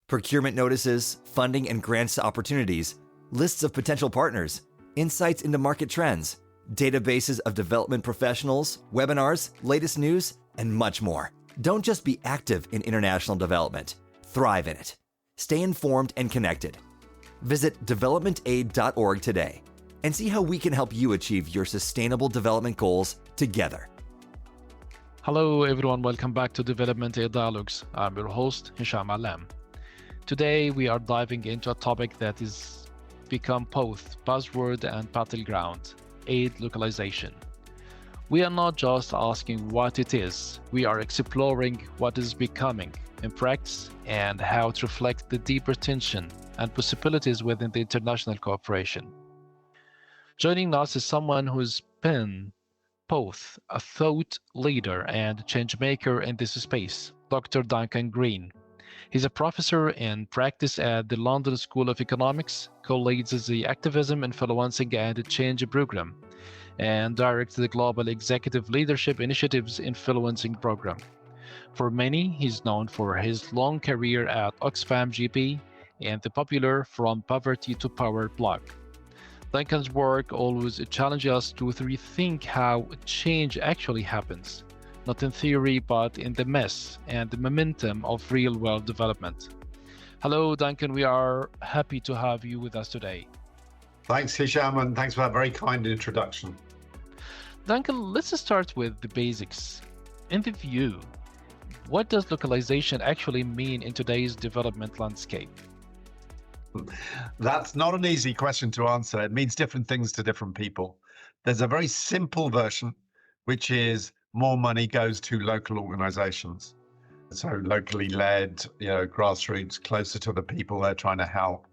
Procurement notices, funding and grants opportunities, lists of potential partners, insights into market trends, databases of development professionals, webinars, latest news, and much more. Don't just be active in international development, thrive in it. Stay informed and connected. Visit DevelopmentAid.org today and see how we can help you achieve your sustainable development goals together. Hello everyone, welcome back to DevelopmentAid Dialogues. I'm your host, Hisham Allam. Today we are diving into a topic that is become both buzzword and battleground, aid localization. We are not just asking what it is, we are exploring what is becoming in practice and how it reflects the deeper tension and possibilities within the international cooperation. Joining us is someone who's been both a thought leader and change maker in this space, Dr. Duncan Green. He's a professor in practice at the London School of Economics, co-leads the Activism, Influencing and Change program, and directs the Global Executive Leadership Initiatives Influencing program. For many, he's known for his long career at Oxfam GP and the popular From Poverty to Power blog. Duncan's work always challenges us to rethink how change actually happens, not in theory, but in the mess and the momentum of real-world development. Hello, Duncan. We are happy to have you with us today. Thanks, Hisham, and thanks for that very kind introduction. Duncan, let's start with the basics. In the view, what does localization actually mean in today's development landscape? That's not an easy question to answer. It means different things to different people. There's a very simple version, which is more money goes to local organizations. So locally led, grassroots, closer to the people they're trying to help.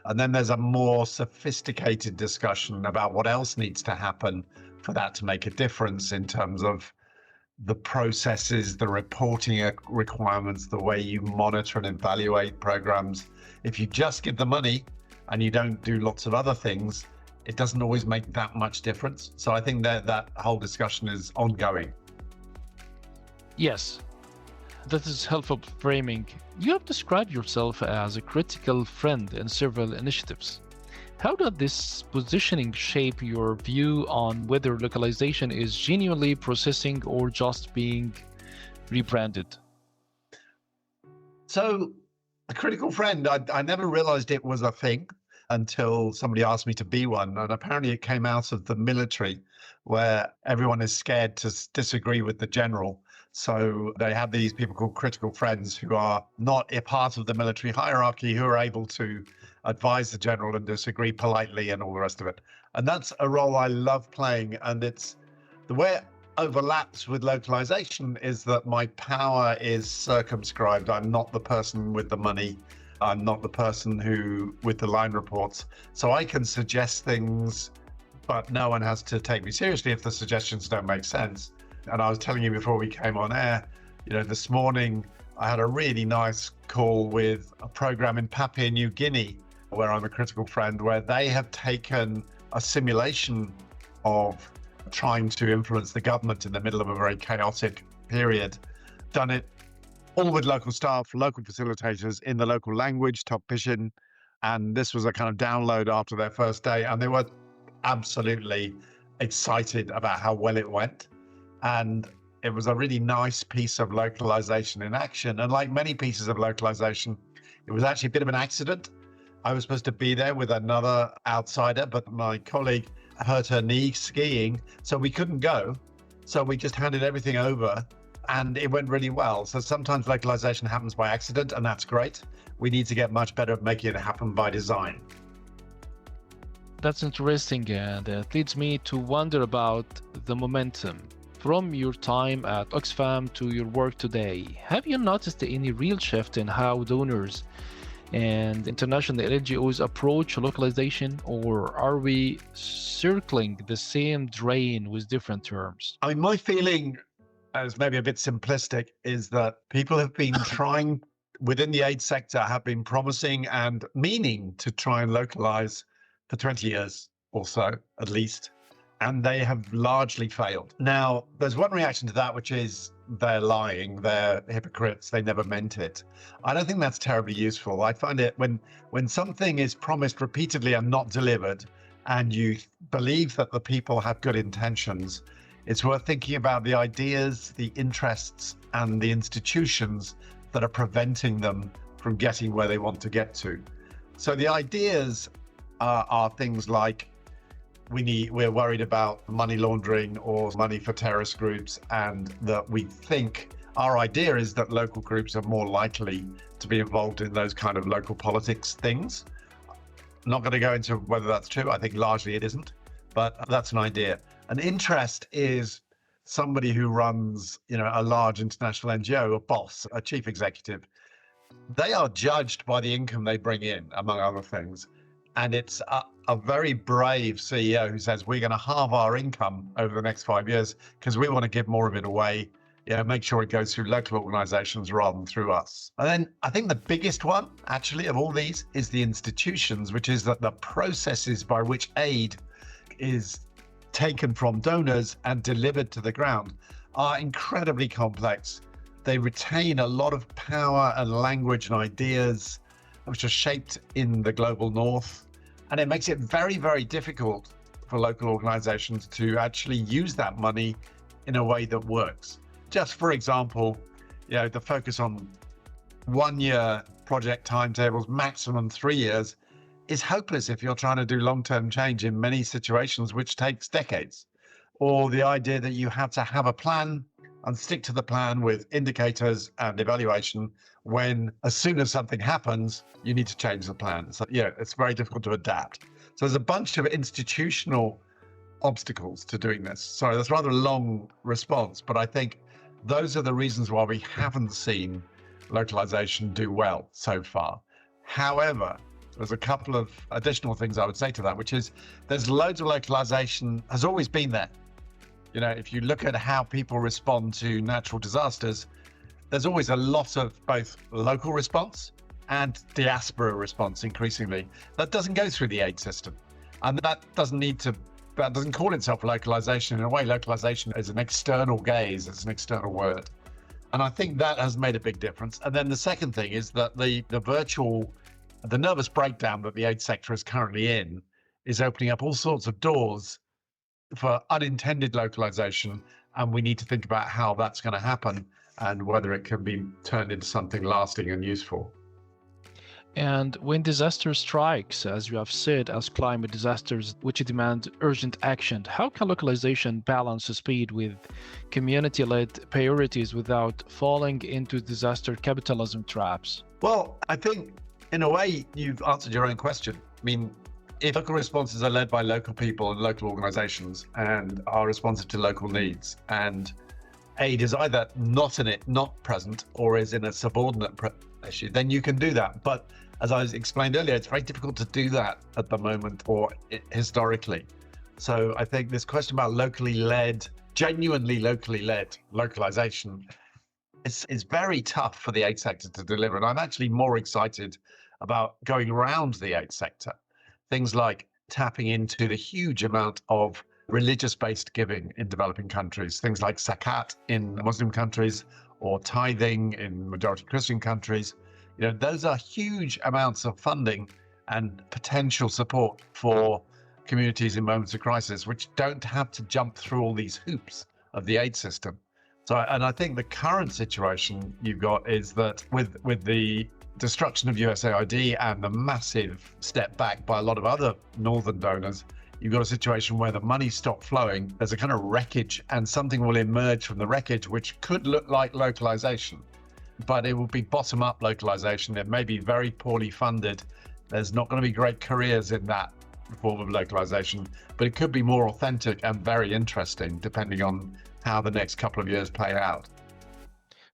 And then there's a more sophisticated discussion about what else needs to happen for that to make a difference in terms of the processes, the reporting requirements, the way you monitor and evaluate programs. If you just give the money and you don't do lots of other things, it doesn't always make that much difference. So I think that whole discussion is ongoing. Yes, that is helpful framing. You have described yourself as a critical friend in several initiatives. How does this positioning shape your view on whether localization is genuinely processing or just being rebranded? So, a critical friend, I never realized it was a thing until somebody asked me to be one. And apparently it came out of the military, where everyone is scared to disagree with the general. So they have these people called critical friends who are not a part of the military hierarchy, who are able to advise the general and disagree politely and all the rest of it. And that's a role I love playing. And it's the way it overlaps with localization is that my power is circumscribed. I'm not the person with the money. I'm not the person who with the line reports. So I can suggest things, but no one has to take me seriously if the suggestions don't make sense. And I was telling you before we came on air, this morning I had a really nice call with a program in Papua New Guinea, where I'm a critical friend, where they have taken a simulation of trying to influence the government in the middle of a very chaotic period, done it all with local staff, local facilitators in the local language, Top Pishin. And this was a kind of download after their first day. And they were absolutely excited about how well it went. And it was a really nice piece of localization in action. And like many pieces of localization, it was actually a bit of an accident. I was supposed to be there with another outsider, but my colleague hurt her knee skiing, so we couldn't go. So we just handed everything over and it went really well. So sometimes localization happens by accident, and that's great. We need to get much better at making it happen by design. That's interesting, and it leads me to wonder about the momentum. From your time at Oxfam to your work today, have you noticed any real shift in how donors and international NGOs approach localization, or are we circling the same drain with different terms? I mean, my feeling, as maybe a bit simplistic, is that people have been trying, within the aid sector, have been promising and meaning to try and localize for 20 years or so, at least. and they have largely failed. Now, there's one reaction to that, which is they're lying, they're hypocrites, they never meant it. I don't think that's terribly useful. I find it when something is promised repeatedly and not delivered, and you believe that the people have good intentions, it's worth thinking about the ideas, the interests, and the institutions that are preventing them from getting where they want to get to. So the ideas are things like we're worried about money laundering or money for terrorist groups, and that we think our idea is that local groups are more likely to be involved in those kind of local politics things. I'm not going to go into whether that's true. I think largely it isn't, but that's an idea. An interest is somebody who runs, a large international NGO, a boss, a chief executive. They are judged by the income they bring in, among other things. And it's a very brave CEO who says, we're going to halve our income over the next 5 years because we want to give more of it away, make sure it goes through local organizations rather than through us. And then I think the biggest one, actually, of all these is the institutions, which is that the processes by which aid is taken from donors and delivered to the ground are incredibly complex. They retain a lot of power and language and ideas which are shaped in the global north. And it makes it very, very difficult for local organizations to actually use that money in a way that works. Just for example, the focus on 1 year project timetables, maximum 3 years, is hopeless if you're trying to do long-term change in many situations, which takes decades. Or the idea that you have to have a plan and stick to the plan with indicators and evaluation when, as soon as something happens, you need to change the plan. So, it's very difficult to adapt. So there's a bunch of institutional obstacles to doing this. Sorry, that's rather a long response, but I think those are the reasons why we haven't seen localization do well so far. However, there's a couple of additional things I would say to that, which is there's loads of localization has always been there. If you look at how people respond to natural disasters, there's always a lot of both local response and diaspora response increasingly. That doesn't go through the aid system. And that doesn't call itself localization. In a way, localization is an external gaze, it's an external word. And I think that has made a big difference. And then the second thing is that the nervous breakdown that the aid sector is currently in is opening up all sorts of doors for unintended localization, and we need to think about how that's going to happen and whether it can be turned into something lasting and useful. And when disaster strikes, as you have said, as climate disasters which demand urgent action, how can localization balance speed with community-led priorities without falling into disaster capitalism traps? Well, I think in a way you've answered your own question. I mean, if local responses are led by local people and local organizations and are responsive to local needs, and aid is either not present, or is in a subordinate issue, then you can do that. But as I explained earlier, it's very difficult to do that at the moment or historically. So I think this question about genuinely locally led localization is very tough for the aid sector to deliver. And I'm actually more excited about going around the aid sector. Things like tapping into the huge amount of religious-based giving in developing countries, things like zakat in Muslim countries or tithing in majority Christian countries. Those are huge amounts of funding and potential support for communities in moments of crisis, which don't have to jump through all these hoops of the aid system. And I think the current situation you've got is that with the destruction of USAID and the massive step back by a lot of other northern donors, you've got a situation where the money stopped flowing. There's a kind of wreckage, and something will emerge from the wreckage which could look like localization, but it will be bottom-up localization. It may be very poorly funded. There's not going to be great careers in that form of localization, but it could be more authentic and very interesting depending on how the next couple of years play out.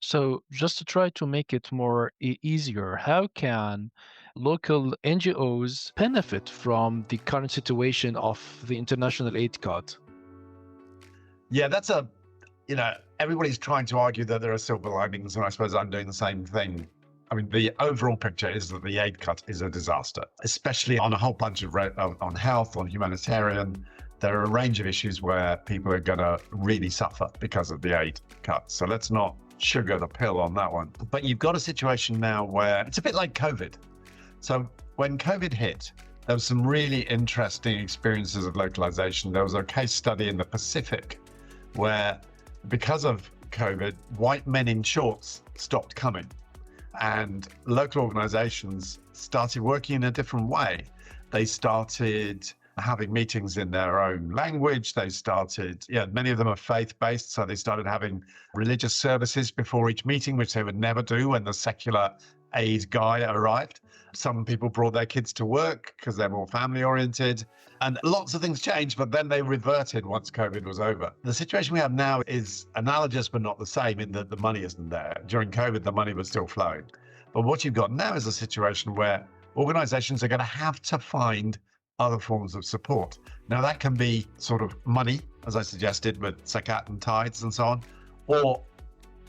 So just to try to make it more easier, how can local NGOs benefit from the current situation of the international aid cut? Yeah, that's everybody's trying to argue that there are silver linings, and I suppose I'm doing the same thing. I mean, the overall picture is that the aid cut is a disaster, especially on a whole bunch of on health, on humanitarian, there are a range of issues where people are going to really suffer because of the aid cuts. So let's not sugar the pill on that one. But you've got a situation now where it's a bit like COVID. So when COVID hit, there was some really interesting experiences of localization. There was a case study in the Pacific where, because of COVID, white men in shorts stopped coming, and local organizations started working in a different way. They started having meetings in their own language. They started, many of them are faith-based, so they started having religious services before each meeting, which they would never do when the secular aid guy arrived. Some people brought their kids to work because they're more family-oriented, and lots of things changed, but then they reverted once COVID was over. The situation we have now is analogous but not the same, in that the money isn't there. During COVID, the money was still flowing. But what you've got now is a situation where organizations are going to have to find other forms of support. Now, that can be sort of money, as I suggested, with zakat and tithes and so on, or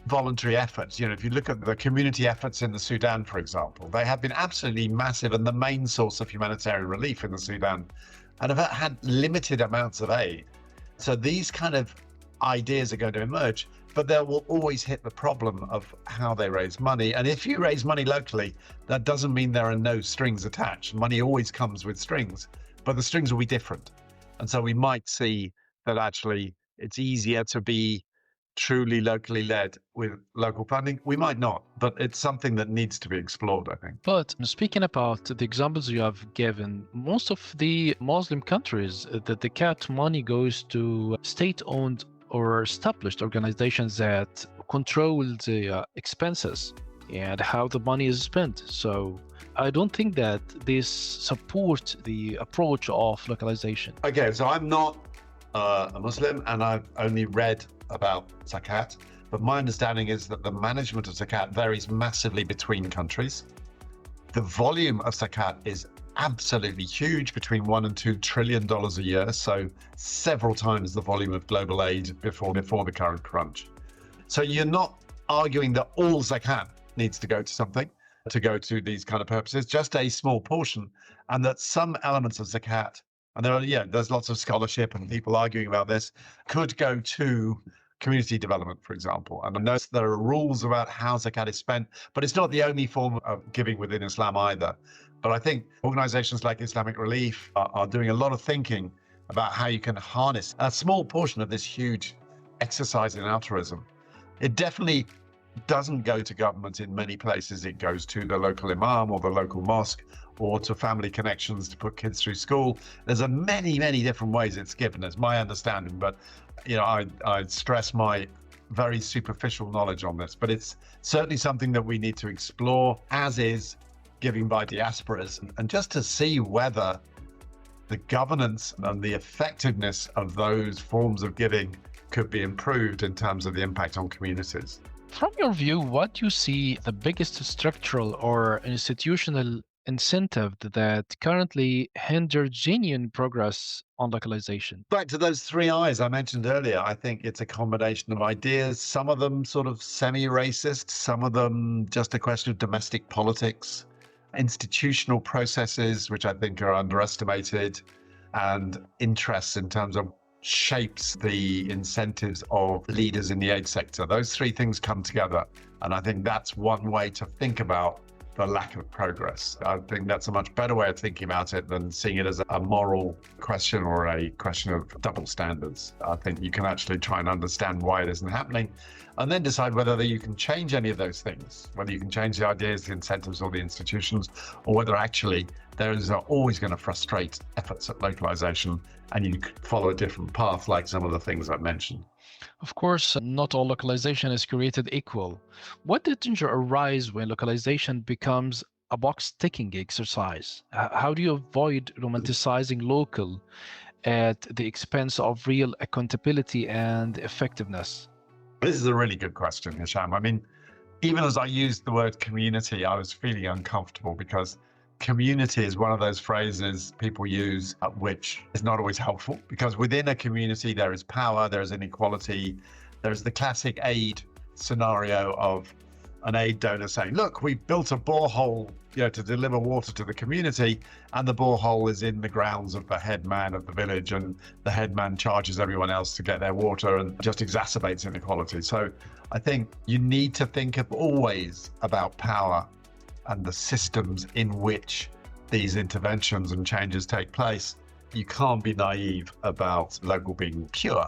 voluntary efforts. If you look at the community efforts in the Sudan, for example, they have been absolutely massive and the main source of humanitarian relief in the Sudan, and have had limited amounts of aid. So these kind of ideas are going to emerge, but they will always hit the problem of how they raise money. And if you raise money locally, that doesn't mean there are no strings attached. Money always comes with strings, but the strings will be different. And so we might see that actually it's easier to be truly locally led with local funding. We might not, but it's something that needs to be explored, I think. But speaking about the examples you have given, most of the Muslim countries, the cat money goes to state-owned or established organizations that control the expenses and how the money is spent. So I don't think that this supports the approach of localization. Okay, so I'm not a Muslim, and I've only read about zakat, but my understanding is that the management of zakat varies massively between countries. The volume of zakat is absolutely huge, between $1 and $2 trillion a year, so several times the volume of global aid before the current crunch. So you're not arguing that all zakat needs to go to something, to go to these kind of purposes, just a small portion, and that some elements of zakat, and there's lots of scholarship and people arguing about this, could go to community development, for example. And I know there are rules about how zakat is spent, but it's not the only form of giving within Islam either. But I think organizations like Islamic Relief are doing a lot of thinking about how you can harness a small portion of this huge exercise in altruism. It definitely doesn't go to government in many places. It goes to the local imam or the local mosque, or to family connections to put kids through school. There's many different ways it's given, as my understanding. But I'd stress my very superficial knowledge on this. But it's certainly something that we need to explore, as is giving by diasporas, and just to see whether the governance and the effectiveness of those forms of giving could be improved in terms of the impact on communities. From your view, what do you see the biggest structural or institutional incentive that currently hinder genuine progress on localization? Back to those three I's I mentioned earlier, I think it's a combination of ideas, some of them sort of semi-racist, some of them just a question of domestic politics, institutional processes, which I think are underestimated, and interests in terms of shapes the incentives of leaders in the aid sector. Those three things come together, and I think that's one way to think about the lack of progress. I think that's a much better way of thinking about it than seeing it as a moral question or a question of double standards. I think you can actually try and understand why it isn't happening, and then decide whether you can change any of those things, whether you can change the ideas, the incentives, or the institutions, or whether actually those are always going to frustrate efforts at localization, and you could follow a different path like some of the things I've mentioned. Of course, not all localization is created equal. What danger arise when localization becomes a box-ticking exercise? How do you avoid romanticizing local at the expense of real accountability and effectiveness? This is a really good question, Hisham. I mean, even as I used the word community, I was feeling uncomfortable, because community is one of those phrases people use which is not always helpful, because within a community there is power, there is inequality, there's the classic aid scenario of an aid donor saying, look, we've built a borehole, to deliver water to the community, and the borehole is in the grounds of the headman of the village, and the headman charges everyone else to get their water and just exacerbates inequality. So I think you need to think always about power and the systems in which these interventions and changes take place. You can't be naive about local being pure.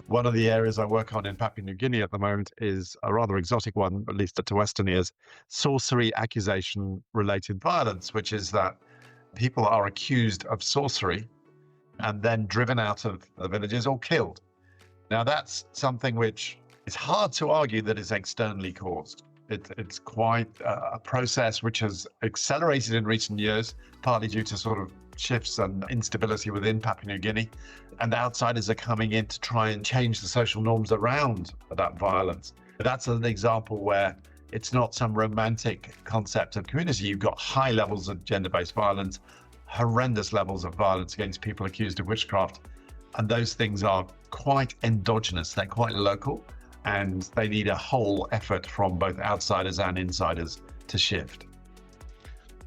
One of the areas I work on in Papua New Guinea at the moment is a rather exotic one, at least to Western ears, sorcery accusation-related violence, which is that people are accused of sorcery and then driven out of the villages or killed. Now, that's something which is hard to argue that is externally caused. It's quite a process which has accelerated in recent years, partly due to sort of shifts and instability within Papua New Guinea. And outsiders are coming in to try and change the social norms around that violence. That's an example where it's not some romantic concept of community. You've got high levels of gender-based violence, horrendous levels of violence against people accused of witchcraft. And those things are quite endogenous. They're quite local. And they need a whole effort from both outsiders and insiders to shift.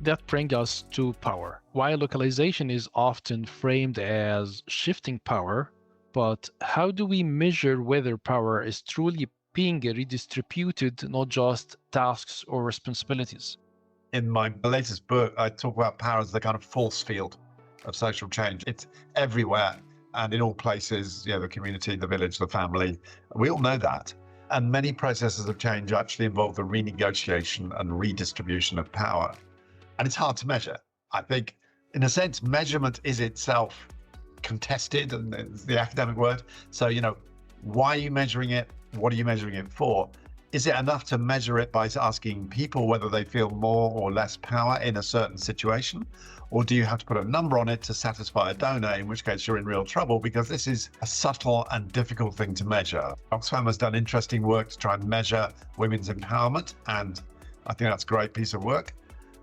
That brings us to power. While localization is often framed as shifting power, but how do we measure whether power is truly being redistributed, not just tasks or responsibilities? In my latest book, I talk about power as the kind of force field of social change. It's everywhere. And in all places, the community, the village, the family, we all know that. And many processes of change actually involve the renegotiation and redistribution of power. And it's hard to measure. I think, in a sense, measurement is itself contested, and it's the academic word. So, why are you measuring it? What are you measuring it for? Is it enough to measure it by asking people whether they feel more or less power in a certain situation? Or do you have to put a number on it to satisfy a donor, in which case you're in real trouble, because this is a subtle and difficult thing to measure. Oxfam has done interesting work to try and measure women's empowerment, and I think that's a great piece of work.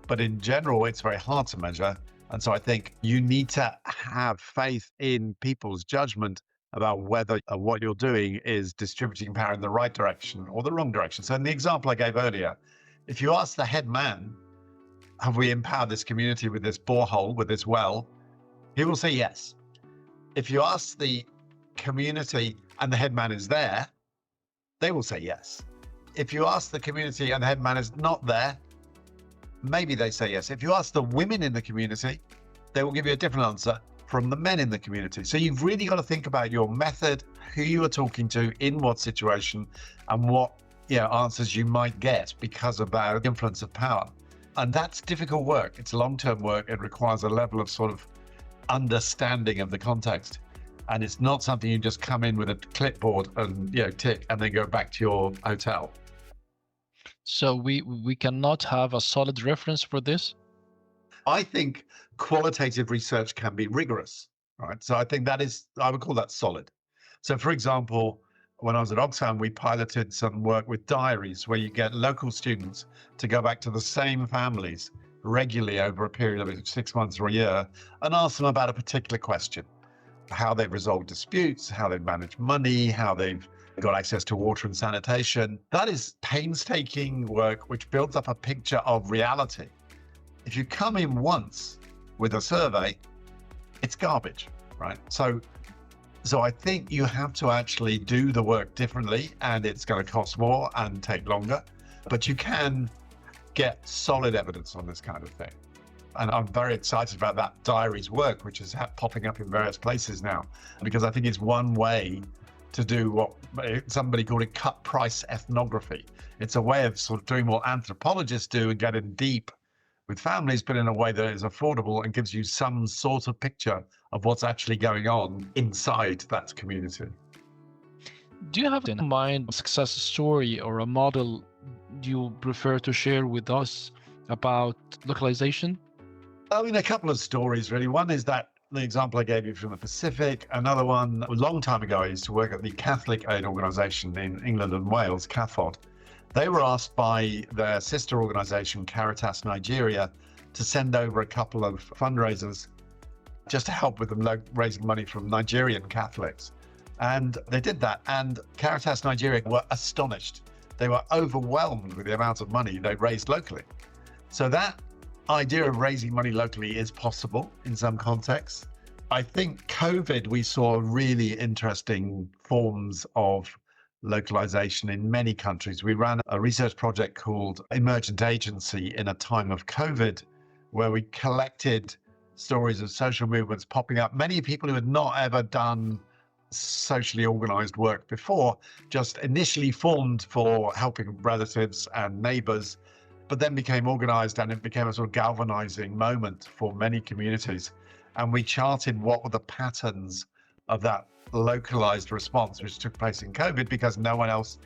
But in general, it's very hard to measure. And so I think you need to have faith in people's judgment about whether what you're doing is distributing power in the right direction or the wrong direction. So in the example I gave earlier, if you ask the head man, have we empowered this community with this borehole, with this well? He will say yes. If you ask the community and the head man is there, they will say yes. If you ask the community and the head man is not there, maybe they say yes. If you ask the women in the community, they will give you a different answer from the men in the community. So you've really got to think about your method, who you are talking to, in what situation, and what answers you might get because of the influence of power. And that's difficult work. It's long-term work. It requires a level of sort of understanding of the context. And it's not something you just come in with a clipboard and tick and then go back to your hotel. So we cannot have a solid reference for this? I think qualitative research can be rigorous, right? So I think I would call that solid. So for example, when I was at Oxfam, we piloted some work with diaries where you get local students to go back to the same families regularly over a period of 6 months or a year and ask them about a particular question, how they've resolved disputes, how they've managed money, how they've got access to water and sanitation. That is painstaking work which builds up a picture of reality. If you come in once with a survey, it's garbage, right? So I think you have to actually do the work differently, and it's going to cost more and take longer, but you can get solid evidence on this kind of thing. And I'm very excited about that diaries work, which is popping up in various places now, because I think it's one way to do what somebody called it cut price ethnography. It's a way of sort of doing what anthropologists do and getting deep with families, but in a way that is affordable and gives you some sort of picture of what's actually going on inside that community. Do you have in mind a success story or a model you prefer to share with us about localization? I mean, a couple of stories, really. One is that the example I gave you from the Pacific. Another one, a long time ago, I used to work at the Catholic Aid Organisation in England and Wales, CAFOD. They were asked by their sister organisation, Caritas Nigeria, to send over a couple of fundraisers just to help with them raising money from Nigerian Catholics. And they did that. And Caritas Nigeria were astonished they were overwhelmed with the amount of money they raised locally. So that idea of raising money locally is possible in some contexts. I think COVID, we saw really interesting forms of localization in many countries. We ran a research project called Emergent Agency in a time of COVID, where we collected stories of social movements popping up. Many people who had not ever done socially organized work before, just initially formed for helping relatives and neighbors, but then became organized, and it became a sort of galvanizing moment for many communities. And we charted what were the patterns of that localized response, which took place in COVID, because no one else,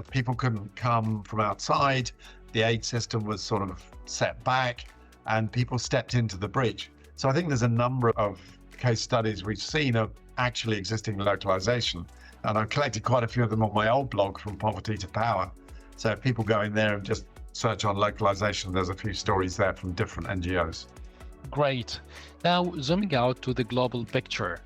people couldn't come from outside. The aid system was sort of set back and people stepped into the bridge. So I think there's a number of case studies we've seen of actually existing localization. And I've collected quite a few of them on my old blog, From Poverty to Power. So if people go in there and just search on localization, there's a few stories there from different NGOs. Great. Now, zooming out to the global picture,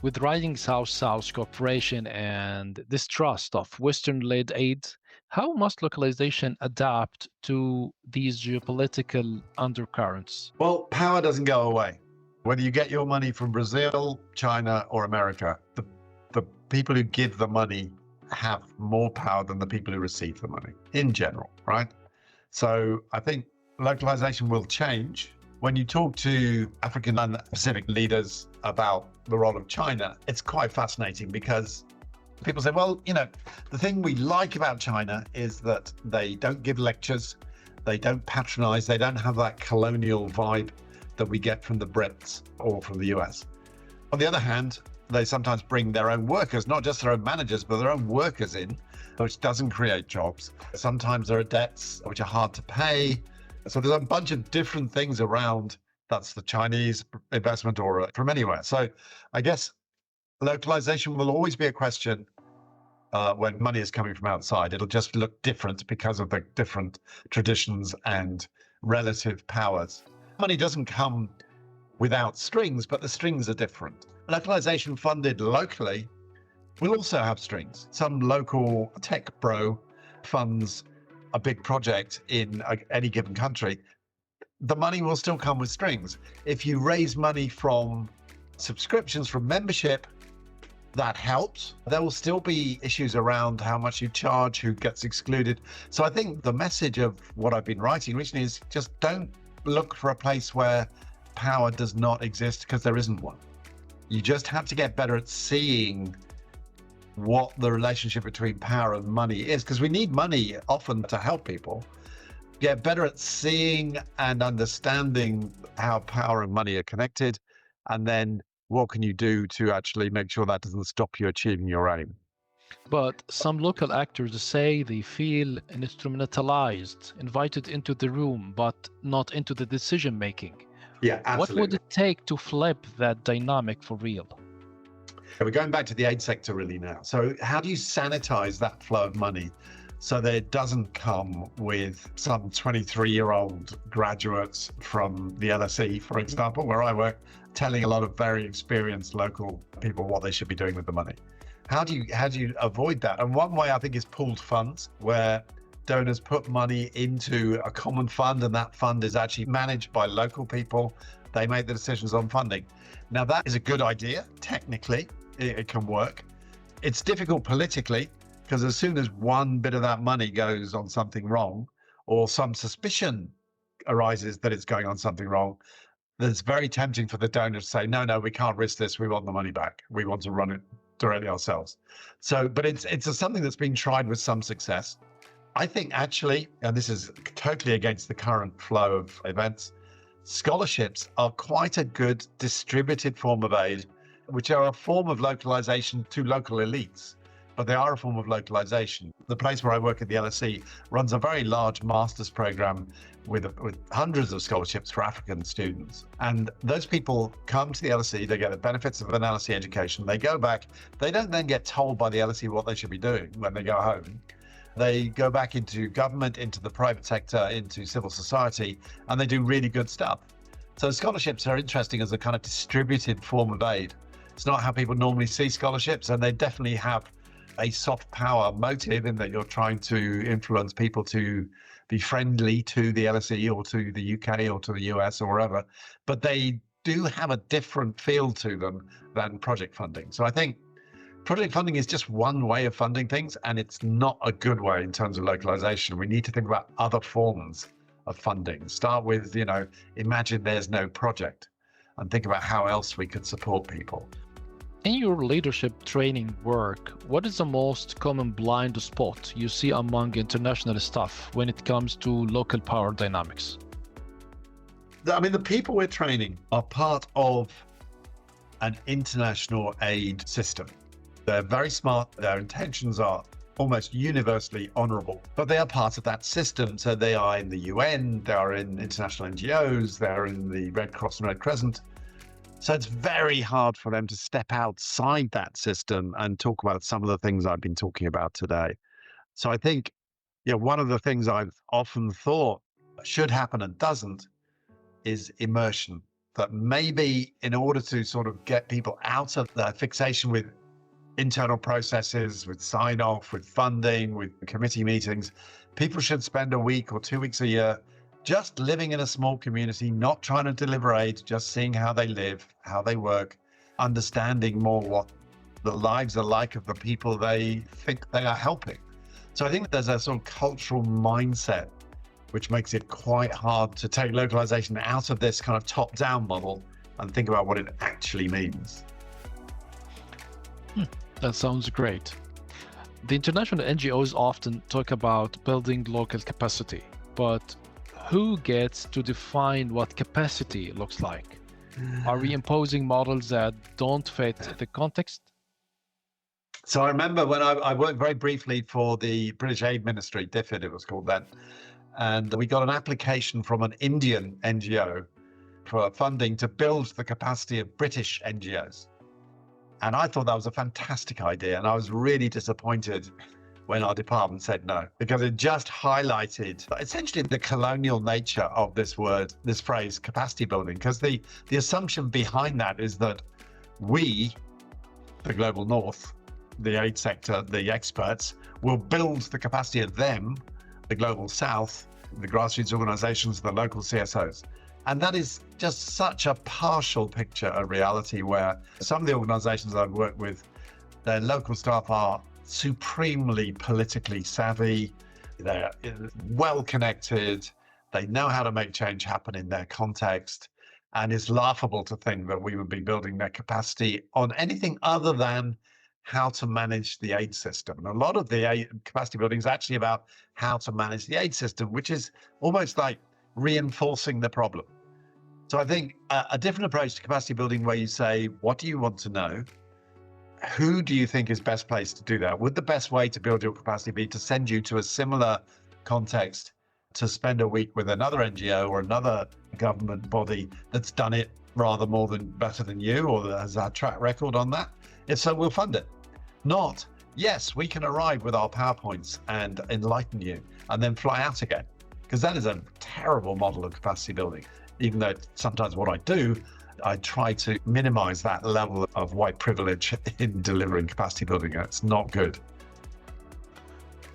with rising South-South cooperation and distrust of Western-led aid, how must localization adapt to these geopolitical undercurrents? Well, power doesn't go away. Whether you get your money from Brazil, China, or America, the people who give the money have more power than the people who receive the money in general, right? So I think localization will change. When you talk to African and Pacific leaders about the role of China, it's quite fascinating because people say, well, the thing we like about China is that they don't give lectures, they don't patronize, they don't have that colonial vibe that we get from the Brits or from the US. On the other hand, they sometimes bring their own workers, not just their own managers, but their own workers in, which doesn't create jobs. Sometimes there are debts which are hard to pay. So there's a bunch of different things around. That's the Chinese investment or from anywhere. So I guess localization will always be a question when money is coming from outside. It'll just look different because of the different traditions and relative powers. Money doesn't come without strings, but the strings are different. Localization funded locally will also have strings. Some local tech bro funds a big project in any given country. The money will still come with strings. If you raise money from subscriptions, from membership, that helps. There will still be issues around how much you charge, who gets excluded. So I think the message of what I've been writing recently is just don't look for a place where power does not exist, because there isn't one. You just have to get better at seeing what the relationship between power and money is, because we need money often to help people. Get better at seeing and understanding how power and money are connected, and then what can you do to actually make sure that doesn't stop you achieving your aim. But some local actors say they feel instrumentalized, invited into the room, but not into the decision making. Yeah, absolutely. What would it take to flip that dynamic for real? We're going back to the aid sector really now. So how do you sanitize that flow of money so that it doesn't come with some 23-year-old graduates from the LSE, for example, where I work, telling a lot of very experienced local people what they should be doing with the money? How do you avoid that? And one way I think is pooled funds, where donors put money into a common fund, and that fund is actually managed by local people. They make the decisions on funding. Now that is a good idea. Technically, it can work. It's difficult politically, because as soon as one bit of that money goes on something wrong, or some suspicion arises that it's going on something wrong, then it's very tempting for the donor to say, no, we can't risk this. We want the money back. We want to run it directly ourselves. So, but it's something that's been tried with some success. I think actually, and this is totally against the current flow of events, scholarships are quite a good distributed form of aid, which are a form of localization to local elites, but they are a form of localization. The place where I work at the LSE runs a very large master's program with hundreds of scholarships for African students. And those people come to the LSE, they get the benefits of an LSE education, they go back, they don't then get told by the LSE what they should be doing when they go home. They go back into government, into the private sector, into civil society, and they do really good stuff. So scholarships are interesting as a kind of distributed form of aid. It's not how people normally see scholarships, and they definitely have a soft power motive in that you're trying to influence people to be friendly to the LSE or to the UK or to the US or wherever, but they do have a different feel to them than project funding. So I think project funding is just one way of funding things, and it's not a good way in terms of localization. We need to think about other forms of funding. Start with, imagine there's no project, and think about how else we could support people. In your leadership training work, what is the most common blind spot you see among international staff when it comes to local power dynamics? I mean, the people we're training are part of an international aid system. They're very smart. Their intentions are almost universally honorable, but they are part of that system. So they are in the UN, they are in international NGOs, they're in the Red Cross and Red Crescent. So it's very hard for them to step outside that system and talk about some of the things I've been talking about today. So I think, one of the things I've often thought should happen and doesn't is immersion. That maybe in order to sort of get people out of the fixation with internal processes, with sign-off, with funding, with committee meetings, people should spend a week or 2 weeks a year just living in a small community, not trying to deliver aid, just seeing how they live, how they work, understanding more what the lives are like of the people they think they are helping. So I think there's a sort of cultural mindset which makes it quite hard to take localization out of this kind of top-down model and think about what it actually means. That sounds great. The international NGOs often talk about building local capacity, but who gets to define what capacity looks like? Are we imposing models that don't fit the context? So I remember when I worked very briefly for the British Aid Ministry, DFID it was called then, and we got an application from an Indian NGO for funding to build the capacity of British NGOs. And I thought that was a fantastic idea, and I was really disappointed when our department said no, because it just highlighted essentially the colonial nature of this phrase, capacity building, because the assumption behind that is that we, the global north, the aid sector, the experts, will build the capacity of them, the global south, the grassroots organizations, the local CSOs. And that is just such a partial picture of reality, where some of the organizations I've worked with, their local staff are supremely politically savvy, they're well connected, they know how to make change happen in their context, and it's laughable to think that we would be building their capacity on anything other than how to manage the aid system. And a lot of the capacity building is actually about how to manage the aid system, which is almost like reinforcing the problem. So I think a different approach to capacity building, where you say, what do you want to know? Who do you think is best placed to do that? Would the best way to build your capacity be to send you to a similar context, to spend a week with another NGO or another government body that's done it rather better than you, or that has a track record on that? If so, we'll fund it. Not, yes, we can arrive with our PowerPoints and enlighten you and then fly out again, because that is a terrible model of capacity building. Even though sometimes what I do, I try to minimize that level of white privilege in delivering capacity building. It's not good.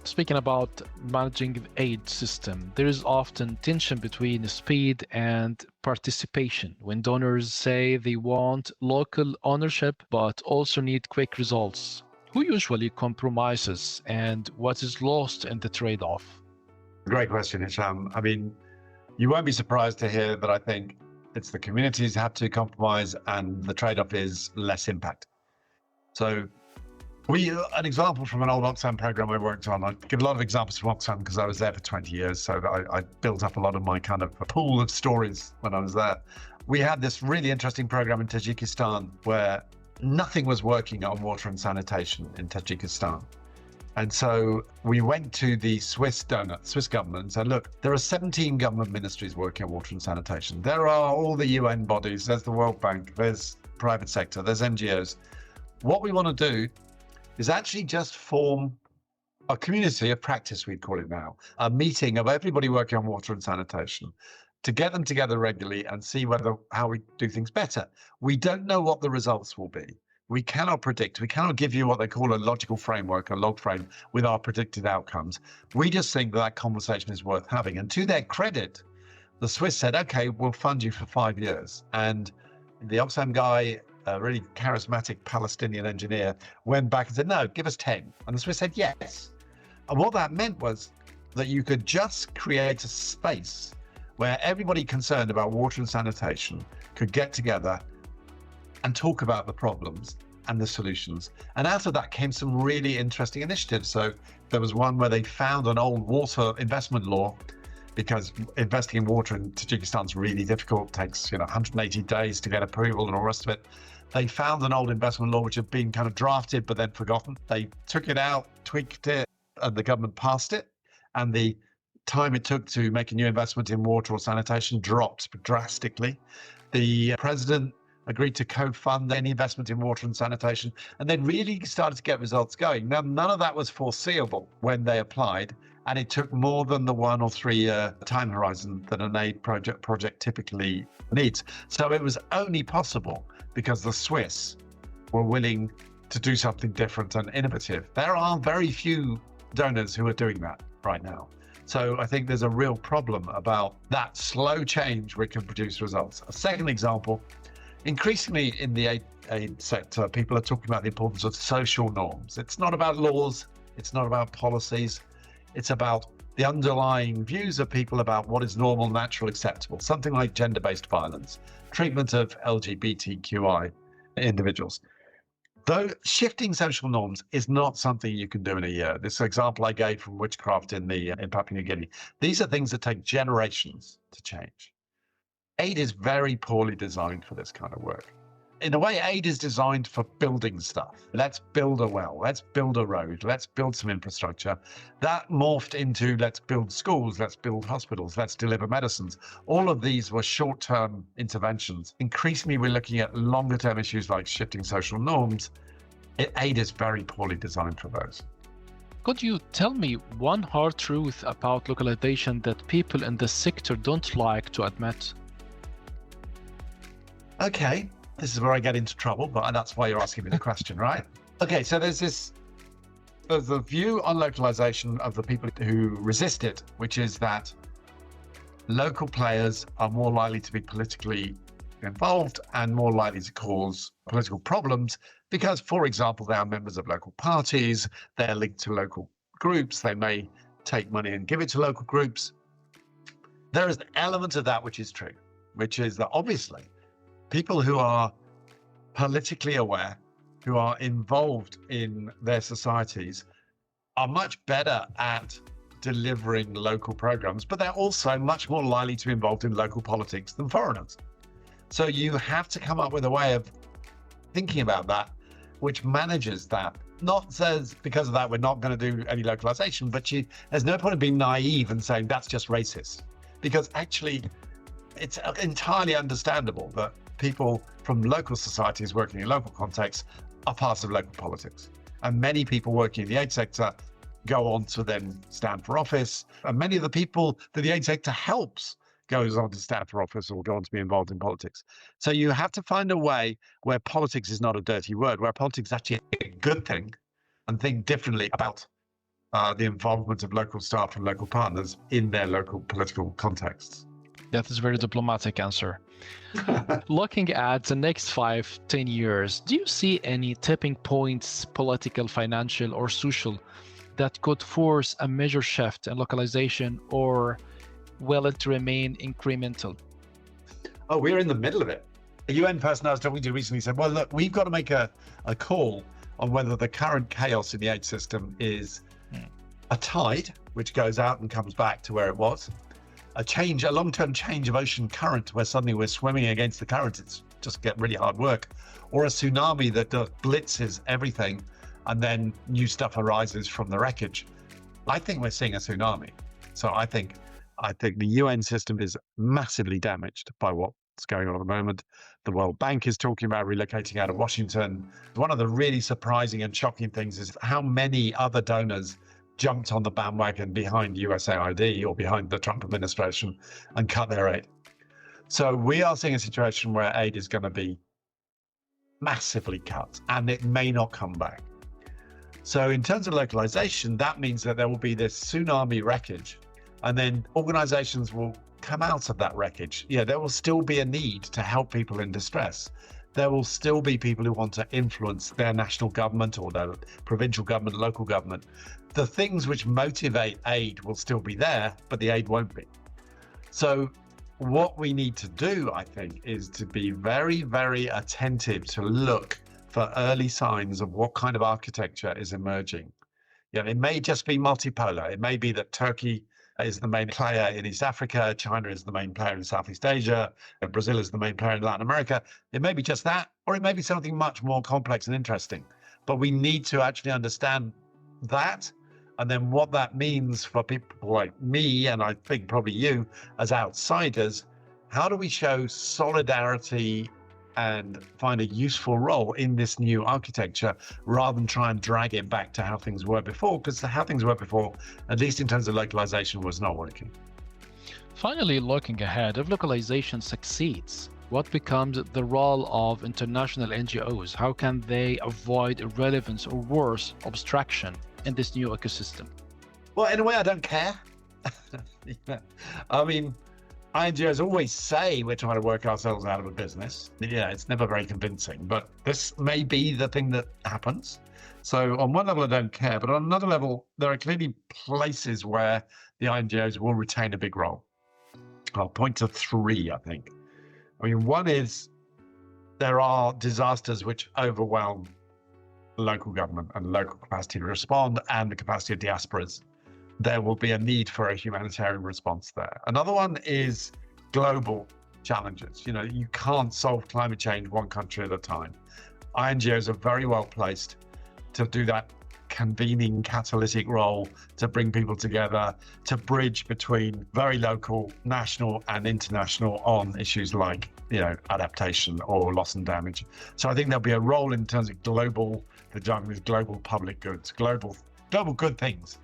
Speaking about managing the aid system, there is often tension between speed and participation when donors say they want local ownership but also need quick results. Who usually compromises, and what is lost in the trade-off? Great question, Hisham. I mean, you won't be surprised to hear that I think it's the communities have to compromise, and the trade-off is less impact. So an example from an old Oxfam program I worked on, I give a lot of examples from Oxfam because I was there for 20 years. So I built up a lot of my kind of pool of stories when I was there. We had this really interesting program in Tajikistan where nothing was working on water and sanitation in Tajikistan. And so we went to the Swiss government and said, look, there are 17 government ministries working on water and sanitation. There are all the UN bodies, there's the World Bank, there's private sector, there's NGOs. What we want to do is actually just form a community of practice, we'd call it now, a meeting of everybody working on water and sanitation, to get them together regularly and see how we do things better. We don't know what the results will be, We cannot predict. We cannot give you what they call a logical framework, a log frame, with our predicted outcomes. We just think that conversation is worth having. And to their credit, the Swiss said, okay, we'll fund you for 5 years. And the Oxfam guy, a really charismatic Palestinian engineer, went back and said, no, give us 10. And the Swiss said, yes. And what that meant was that you could just create a space where everybody concerned about water and sanitation could get together and talk about the problems and the solutions. And out of that came some really interesting initiatives. So there was one where they found an old water investment law, because investing in water in Tajikistan is really difficult, takes 180 days to get approval and all the rest of it. They found an old investment law which had been kind of drafted but then forgotten. They took it out, tweaked it, and the government passed it. And the time it took to make a new investment in water or sanitation dropped drastically. The president agreed to co-fund any investment in water and sanitation, and then really started to get results going. Now, none of that was foreseeable when they applied, and it took more than the 1 or 3 year time horizon that an aid project typically needs. So it was only possible because the Swiss were willing to do something different and innovative. There are very few donors who are doing that right now. So I think there's a real problem about that slow change which can produce results. A second example, increasingly in the aid sector, people are talking about the importance of social norms. It's not about laws, it's not about policies, it's about the underlying views of people about what is normal, natural, acceptable. Something like gender-based violence, treatment of LGBTQI individuals. Though shifting social norms is not something you can do in a year. This example I gave from witchcraft in Papua New Guinea. These are things that take generations to change. Aid is very poorly designed for this kind of work. In a way, aid is designed for building stuff. Let's build a well, let's build a road, let's build some infrastructure. That morphed into let's build schools, let's build hospitals, let's deliver medicines. All of these were short-term interventions. Increasingly, we're looking at longer-term issues like shifting social norms. Aid is very poorly designed for those. Could you tell me one hard truth about localization that people in the sector don't like to admit? Okay. This is where I get into trouble, but that's why you're asking me the question, right? Okay, so there's the view on localization of the people who resist it, which is that local players are more likely to be politically involved and more likely to cause political problems because, for example, they are members of local parties, they're linked to local groups, they may take money and give it to local groups. There is an element of that which is true, which is that obviously people who are politically aware, who are involved in their societies, are much better at delivering local programs, but they're also much more likely to be involved in local politics than foreigners. So you have to come up with a way of thinking about that, which manages that. Not says because of that we're not going to do any localization, but there's no point in being naive and saying that's just racist, because actually it's entirely understandable that people from local societies working in local contexts are part of local politics. And many people working in the aid sector go on to then stand for office. And many of the people that the aid sector helps goes on to stand for office or go on to be involved in politics. So you have to find a way where politics is not a dirty word, where politics is actually a good thing, and think differently about the involvement of local staff and local partners in their local political contexts. That is a very diplomatic answer. Looking at the next 5-10 years, do you see any tipping points, political, financial, or social, that could force a major shift in localization, or will it remain incremental? Oh, we're in the middle of it. A UN person I was talking to recently said, well, look, we've got to make a call on whether the current chaos in the aid system is a tide, which goes out and comes back to where it was, a long-term change of ocean current where suddenly we're swimming against the current, it's just get really hard work, or a tsunami that blitzes everything and then new stuff arises from the wreckage. I think we're seeing a tsunami. So I think the UN system is massively damaged by what's going on at the moment. The World Bank is talking about relocating out of Washington. One of the really surprising and shocking things is how many other donors jumped on the bandwagon behind USAID or behind the Trump administration and cut their aid. So we are seeing a situation where aid is going to be massively cut, and it may not come back. So in terms of localization, that means that there will be this tsunami wreckage, and then organizations will come out of that wreckage. Yeah, there will still be a need to help people in distress. There will still be people who want to influence their national government or their provincial government, local government. The things which motivate aid will still be there, but the aid won't be. So what we need to do, I think, is to be very, very attentive to look for early signs of what kind of architecture is emerging. You know, it may just be multipolar. It may be that Turkey is the main player in East Africa, China is the main player in Southeast Asia, and Brazil is the main player in Latin America. It may be just that, or it may be something much more complex and interesting. But we need to actually understand that, and then what that means for people like me, and I think probably you as outsiders. How do we show solidarity and find a useful role in this new architecture rather than try and drag it back to how things were before? Because how things were before, at least in terms of localization, was not working. Finally, looking ahead, if localization succeeds, what becomes the role of international NGOs? How can they avoid irrelevance or worse, abstraction in this new ecosystem? Well, in a way, I don't care. Yeah. I mean, NGOs always say we're trying to work ourselves out of a business. Yeah, it's never very convincing, but this may be the thing that happens. So on one level, I don't care, but on another level, there are clearly places where the NGOs will retain a big role. I'll point to three, I think. I mean, one is there are disasters which overwhelm local government and local capacity to respond and the capacity of diasporas. There will be a need for a humanitarian response there. Another one is global challenges. You know, you can't solve climate change one country at a time. NGOs are very well placed to do that convening catalytic role, to bring people together, to bridge between very local, national and international on issues like, you know, adaptation or loss and damage. So I think there'll be a role in terms of global, the jargon is global public goods, global good things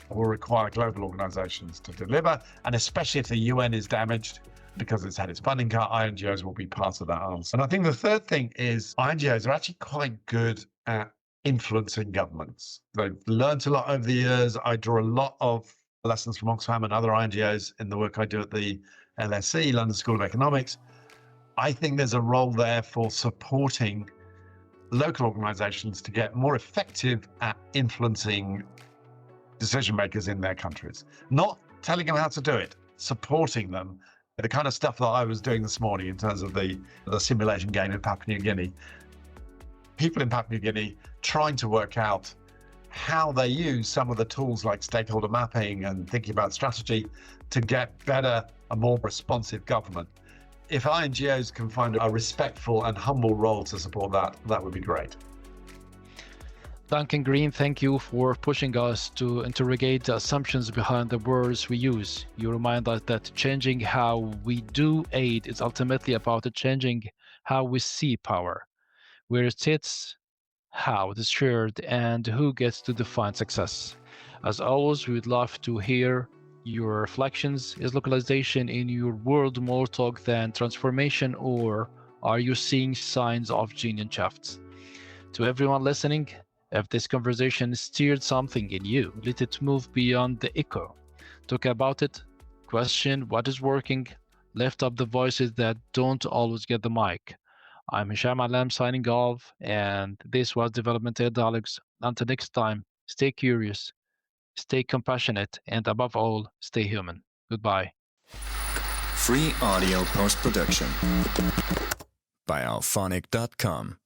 will require global organizations to deliver. And especially if the UN is damaged because it's had its funding cut, NGOs will be part of that answer. And I think the third thing is NGOs are actually quite good at influencing governments. They've learned a lot over the years. I draw a lot of lessons from Oxfam and other NGOs in the work I do at the LSE, London School of Economics. I think there's a role there for supporting local organizations to get more effective at influencing decision makers in their countries, not telling them how to do it, supporting them. The kind of stuff that I was doing this morning in terms of the simulation game in Papua New Guinea, people in Papua New Guinea trying to work out how they use some of the tools like stakeholder mapping and thinking about strategy to get better and more responsive government. If NGOs can find a respectful and humble role to support that, that would be great. Duncan Green, thank you for pushing us to interrogate the assumptions behind the words we use. You remind us that changing how we do aid is ultimately about changing how we see power, where it sits, how it is shared, and who gets to define success. As always, we would love to hear your reflections. Is localization in your world more talk than transformation, or are you seeing signs of genuine shifts? To everyone listening, if this conversation stirred something in you, let it move beyond the echo. Talk about it, question what is working, lift up the voices that don't always get the mic. I'm Hisham Allam signing off, and this was DevelopmentAid Dialogues. Until next time, stay curious, stay compassionate, and above all, stay human. Goodbye. Free audio post-production by alphonic.com.